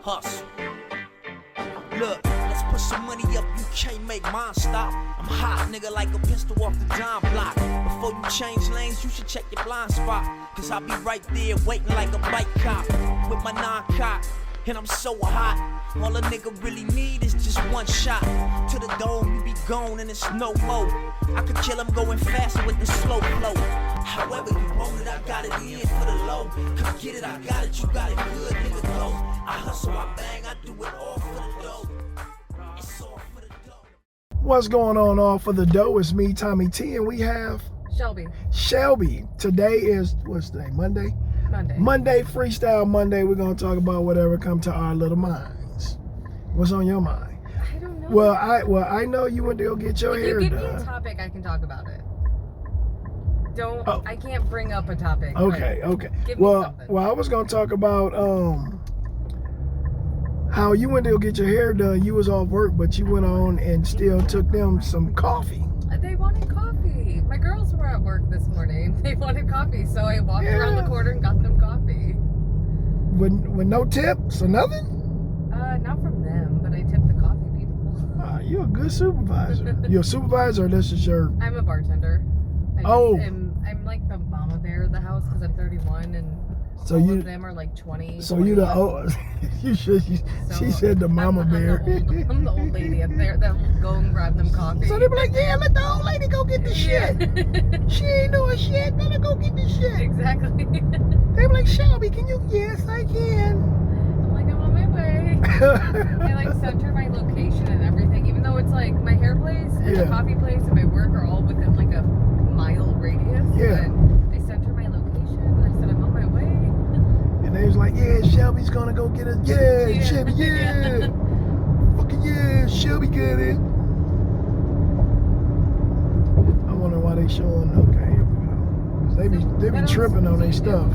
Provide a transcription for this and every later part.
Hustle. Look, let's put some money up, you can't make mine stop. I'm hot, nigga, like a pistol off the dime block. Before you change lanes, you should check your blind spot. Cause I'll be right there waiting like a bike cop. With my non-cock, and I'm so hot. All a nigga really need is just one shot. To the dome, you be gone and it's no more. I could kill him going faster with the slow flow. However you want it, I got it in for the low. Come get it, I got it, you got it good, nigga, go. I hustle, I bang, I do it all for the dough. It's all for the dough. What's going on, all for the dough? It's me, Tommy T, and we have Shelby. Today is, what's today, Monday? Monday, Freestyle Monday. We're going to talk about whatever come to our little minds. What's on your mind? I don't know. Well, I know you went to go get your hair done. If you give me a topic, I can talk about it. I can't bring up a topic. Okay. Give me something. Well, I was going to talk about how you went to go get your hair done. You was off work, but you went on and still took them some coffee. They wanted coffee. My girls were at work this morning. They wanted coffee, so I walked around the corner and got them coffee. With no tips or nothing? Not from them, but I tipped the coffee people. You're a good supervisor. You're a supervisor, or this is your... I'm a bartender. I'm like the mama bear of the house because I'm 31 and so all of them are like 20. So you the old... She said the mama bear. I'm the old lady up there that will go and grab them coffee. So they be like, yeah, let the old lady go get the shit. She ain't doing shit. Let her go get the shit. Exactly. They be like, Shelby, can you? Yes, I can. I'm like, I'm on my way. I like center my location and everything, even though it's like my hair place and the coffee place and my work are all within like a mile radius. Yeah. But I center my location and I said I'm on my way. And they was like, yeah, Shelby's gonna go get it. Yeah, Shelby, yeah. Fucking yeah, Shelby get it. I wonder why they showing. Okay, here we go. They be tripping on their stuff.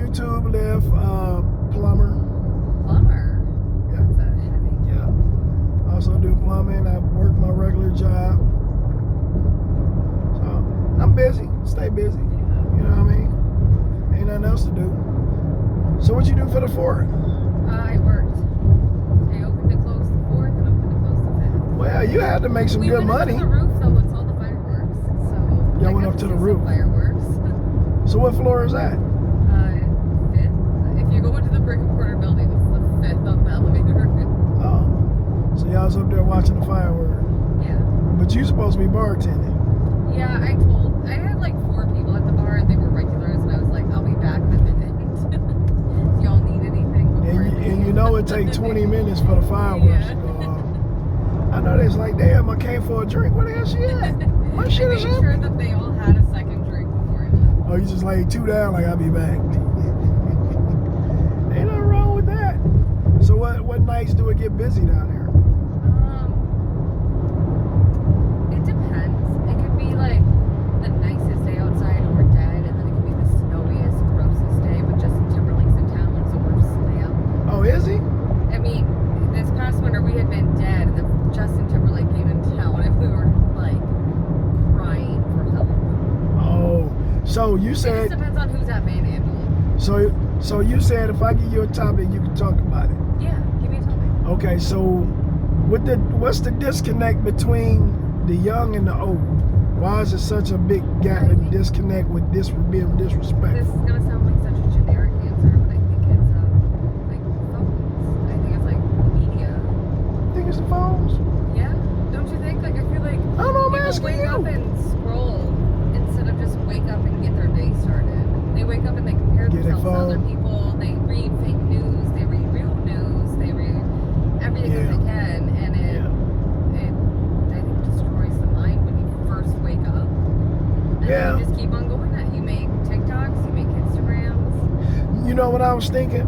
YouTube, Lyft, plumber. Plumber? Yeah. That's a heavy. Yeah. Also do plumbing. I work my regular job. So I'm busy. Stay busy. Yeah. You know what I mean? Ain't nothing else to do. So what you do for the 4th? I worked. I opened and closed the 4th and opened and closed the 5th. Well, you had to make some good money. We went up to the roof though with all the fireworks. So y'all went up to the roof. Fireworks. So what floor is that? 5th. If you go into the brick and mortar building, it's the 5th on the elevator. Oh. So y'all was up there watching the fireworks. Yeah. But you supposed to be bartending. Yeah, I had like 4 people at the bar and they were regulars and I was like, I'll be back in a minute. Y'all need anything before And you know it takes 20 minutes for the fireworks to go off. I know it's like, damn, I came for a drink. Where the hell she at? My shit is empty. Sure that they all had a second drink before that. Oh, you just laid 2 down like I'll be back. Ain't nothing wrong with that. So what nights do it get busy down there? It depends. It could be like the nicest day outside or dead, and then it could be the snowiest, grossest day with Justin Timberlake's in town, and so we're slammed. Oh, is he? I mean, this past winter we had been dead, and then Justin Timberlake came in town, and we were like crying for help. Oh, so you said... It just depends on who's at Manhandle. So you said if I give you a topic, you can talk about it. Yeah, give me a topic. Okay, so what's the disconnect between the young and the old? Why is it such a big gap and disconnect with being disrespectful? This is gonna sound like such a generic answer, but I think it's like phones. I think it's like media. You think it's the phones? Yeah, don't you think? Like I feel like I don't know, I'm people asking wake you. up and scroll instead of just wake up and get their day started. They wake up and they compare themselves to other people. They read fake news. They read real news. They read everything that they can, and it I think destroys the mind when you first wake up. And then you just keep on going. That you make TikToks, you make Instagrams. You know what I was thinking?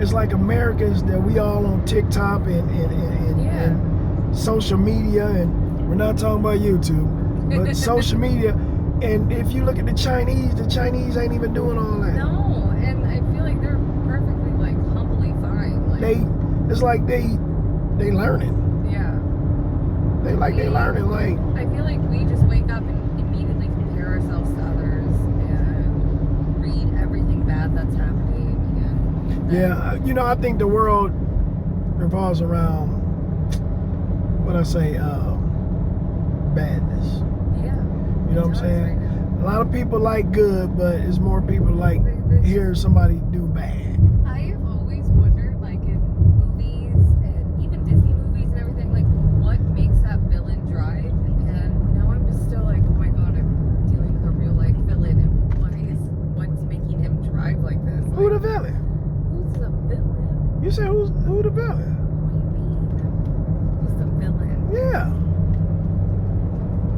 It's like Americans that we all on TikTok and social media, and we're not talking about YouTube, but social media. And if you look at the Chinese ain't even doing all that. No, and I feel like they're perfectly like humbly fine. Like It's like they learning. Yeah. They learning. Like I feel like we just wake up and immediately compare ourselves to others, and Yeah, you know, I think the world revolves around what I say, badness. Yeah. You know what I'm saying? A lot of people like good, but it's more people like hear somebody do bad. I've always wondered, like in movies and even Disney movies and everything, like what makes that villain drive? And now I'm just still like, oh my god, I'm dealing with a real life villain, and what's making him drive like this? Like, Who the villain? who's the villain? You said who the villain? What do you mean? Who's the villain? Yeah.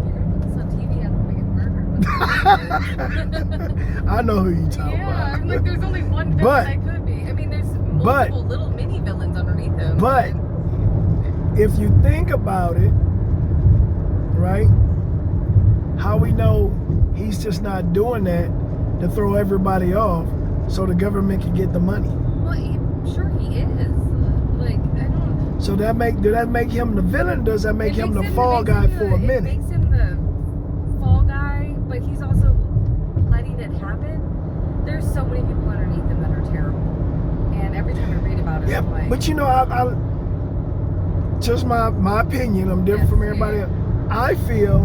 You're gonna put this on TV, I'm gonna get murdered. I know who you talking Yeah, about. I'm like, there's only one villain But- that could be. I mean, there's multiple little mini villains underneath him. But if you think about it, right? How we know he's just not doing that to throw everybody off so the government can get the money. Well, I'm sure he is. Like, I don't. So does that make him the villain? Does that make him the fall guy for a It minute? makes him the fall guy, but he's also letting it happen. There's so many people underneath him that are terrible, and every time I read about it, Yeah, I'm like, but you know, I just my opinion. I'm different from everybody else. I feel,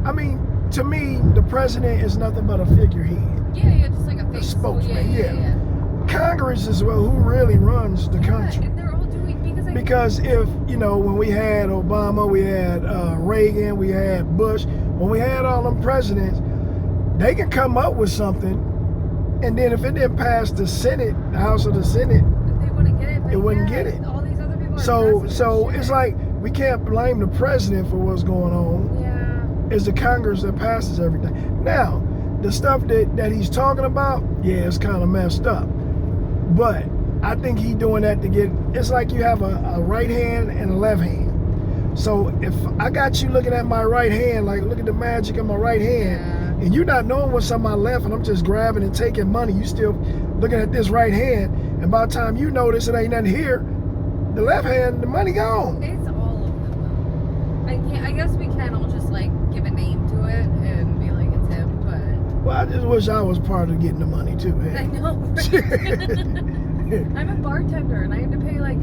I mean, to me, the president is nothing but a figurehead. yeah, just like a fake spokesman, yeah. Congress is well who really runs the country. And they're all doing Because if, you know, when we had Obama, we had Reagan, we had Bush, when we had all them presidents, they can come up with something, and then if it didn't pass the Senate, the House of the Senate, they wouldn't get it. But it wouldn't get it. All these other people are So passing it's shit. like we can't blame the president for what's going on. Yeah. It's the Congress that passes everything. Now, the stuff that he's talking about, yeah, it's kind of messed up. But I think he's doing that to get, it's like you have a right hand and a left hand. So if I got you looking at my right hand, like look at the magic in my right hand, and you're not knowing what's on my left, and I'm just grabbing and taking money, you still looking at this right hand, and by the time you notice it ain't nothing here, the left hand, the money gone. It's all of them, though. I guess we can all just like give a name to it and be like it's him, but Well, I just wish I was part of getting the money too. I Hey. know. I'm a bartender and I have to pay like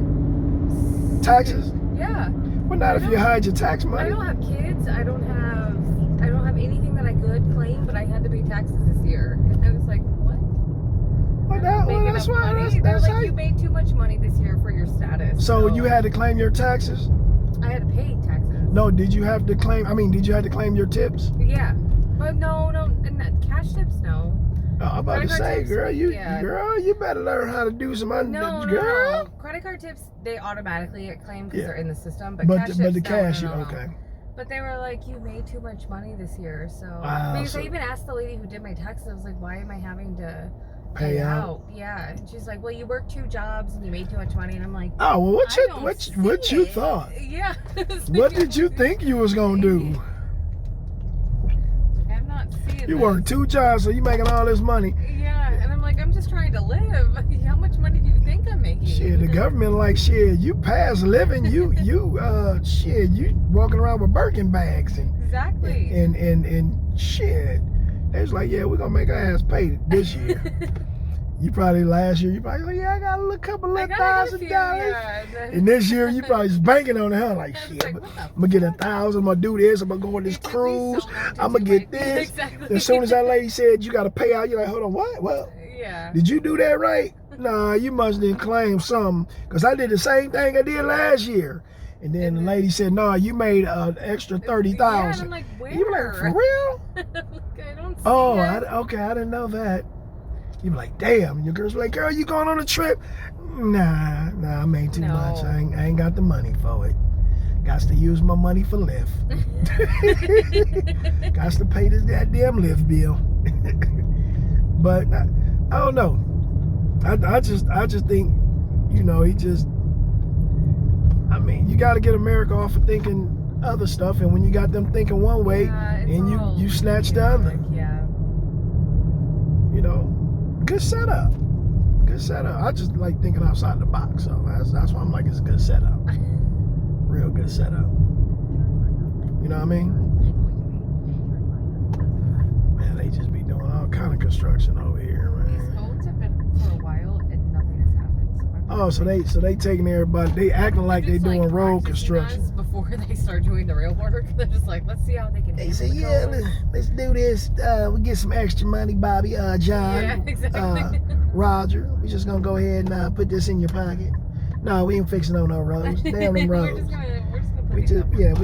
Taxes? Yeah. Well, not if you hide your tax I money. don't have kids. I don't have anything that I could claim, but I had to pay taxes this year. And I was like, what? Well, that's why. They're That's like, how you made too much money this year for your status. So you had to claim your taxes? I had to pay taxes. No, did you have to claim? I mean, did you have to claim your tips? Yeah, but no, and cash tips, no. Oh, I'm about to Credit card say, tips? girl, Yeah. you better learn how to do some No. girl. Credit card tips, they automatically get claimed because Yeah. they're in the system. But But cash the tips, cash, no. okay. But they were like, you made too much money this year, so. Because so I even asked the lady who did my taxes, I was like, why am I having to pay out? Yeah, and she's like, well, you worked 2 jobs and you made too much money, and I'm like, Oh well, I don't what see you it. thought? Yeah. What did you think you was gonna do? I'm not seeing. You this. worked 2 jobs, so you making all this money. Yeah, and I'm like, I'm just trying to live. How much money do you think I'm making? Shit, the government like shit. You past living, you shit. You walking around with Birkin bags Exactly. and shit. They was like, yeah, we're gonna make our ass pay this year. You probably last year, you probably like, yeah, I got a couple of $1,000. Yeah, And this year, you probably just banking on it. Huh? Like, I was shit, like, what the I'm gonna get 1,000. I'm gonna do this. I'm gonna go on this It took me so cruise. long to I'm gonna do get my- this. Exactly. As soon as that lady said you gotta pay out, you're like, hold on, what? Well, Yeah. did you do that right? Nah, you must didn't claim something. Because I did the same thing I did last year. And then the lady said, nah, you made an extra 30,000. Yeah, and I'm like, where? You be like, for real? I don't see Oh, it. okay, I didn't know that. You be like, damn. Your girl's like, girl, you going on a trip? Nah, I made too much. I ain't got the money for it. Gots to use my money for Lyft. Gots to pay this goddamn Lyft bill. But I don't know. I just think, you know, I mean, you got to get America off of thinking other stuff, and when you got them thinking one way, and you snatch the other. Yeah. You know, good setup. Good setup. I just like thinking outside the box, so that's why I'm like, it's a good setup. Real good setup. You know what I mean? Man, they just be doing all kind of construction over here, These man. codes have been for a while and nothing Oh, so they taking everybody. They acting like they doing road construction. Before they start doing the real work, they're just like, let's see how they can. They say, yeah, let's do this. We get some extra money, Bobby, John, Yeah, exactly. Roger. We just gonna go ahead and put this in your pocket. No, we ain't fixing on no roads. Damn them roads. We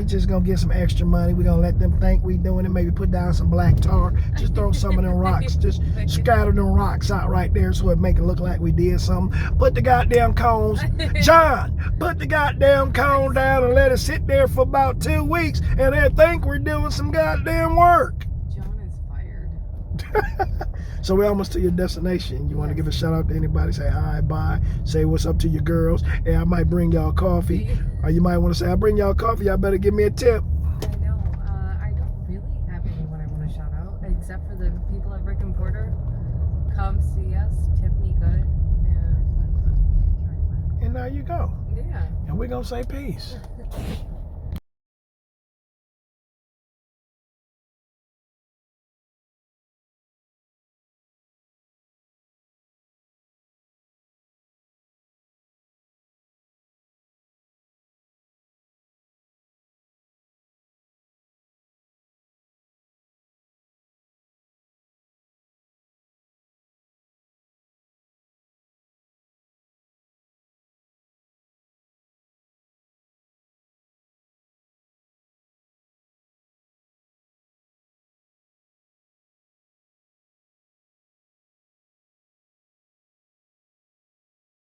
just gonna get some extra money. We gonna let them think we doing it. Maybe put down some black tar. Just throw some of them rocks. Just scatter them rocks out right there so it make it look like we did something. Put the goddamn cones, John. Put the goddamn cone down and let it sit there for about 2 weeks, and they think we're doing some goddamn work. John is fired. So we're almost to your destination. You want to give a shout out to anybody? Say hi, bye. Say what's up to your girls. Hey, I might bring y'all coffee. Or you might want to say, I'll bring y'all coffee. Y'all better give me a tip. I know. I don't really have anyone I want to shout out, except for the people at Brick and Porter. Come see us, tip me good, and there you go. Yeah. And we're going to say peace.